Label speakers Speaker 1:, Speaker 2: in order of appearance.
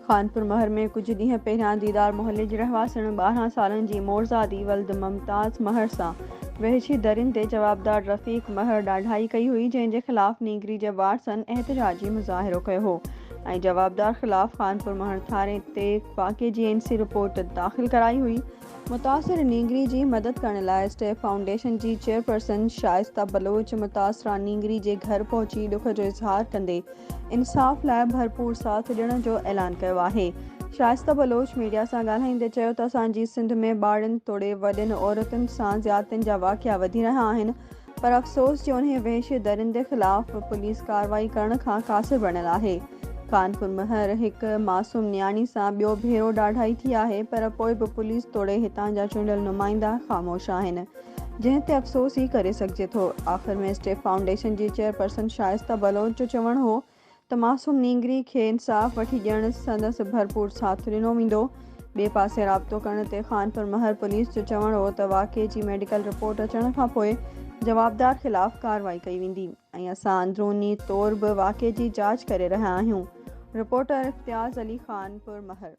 Speaker 1: खानपुर महर में कुछ ॾींहं पहिरियां दीदार मोहल्ले जी रहवासण 12 सालनि जी मोरज़ादी वल्द मुमताज़ महर सां वहशी दरिन ते जवाबदार रफ़ीक महर ॾाढाई कई हुई, जंहिंजे ख़िलाफ़ नीगरी जे वारसनि एहतजाजी मुज़ाहिरो कयो हो ऐं जवाबदार ख़िलाफ़ खानपुर महर थाणे ते वाक़े जी NC रिपोर्ट दाख़िल कराई हुई। मुतासिर नीगरी जी मदद करण लाइ स्टेप फाउंडेशन जी चेयरपर्सन शाइस्ता बलोच मुतासिरा नीगरी जे घर पहुची ॾुख जो इज़हार कंदे इंसाफ़ लाइ भरपूर साथ ॾियण जो ऐलान कयो आहे। शाइस्ता बलोच मीडिया सां ॻाल्हाईंदे चयो त असांजी सिंध में ॿारनि तोड़े वॾनि औरतुनि सां ज़्यादतियुनि जा वाक़िआ वधी रहिया आहिनि, पर अफ़सोस जो उन्हे वहशी दरिंदे ख़िलाफ़ पुलिस कार्रवाई करण खां क़ासिर बणियल आहे। कानपुर महर हिक मासूम न्याणी सां ॿियो भेरो ॾाढाई थी आहे, पर पोइ बि पुलिस तोड़े हितां जा चूंडियल नुमाइंदा ख़ामोश आहिनि, जंहिं ते अफ़सोस ई करे सघिजे थो। आख़िर में स्टेप फाउंडेशन जी चेयरपर्सन शाइस्ता बलोच जो चवणु हो त मासूम नीगरी खे इंसाफ़ वठी ॾियण संदसि भरपूर साथ ॾिनो वेंदो। ॿिए पासे राब्तो करण ते खानपुर महर पुलिस जो चवणु हो त वाक़े जी मेडिकल रिपोर्ट अचण खां पोइ जवाबदार ख़िलाफ़ कार्रवाई कई वेंदी ऐं असां अंदरूनी तौर बि वाक़े जी जांच करे रहिया आहियूं। रिपोर्टर इफ्तियाज़ अली, खानपुर महर।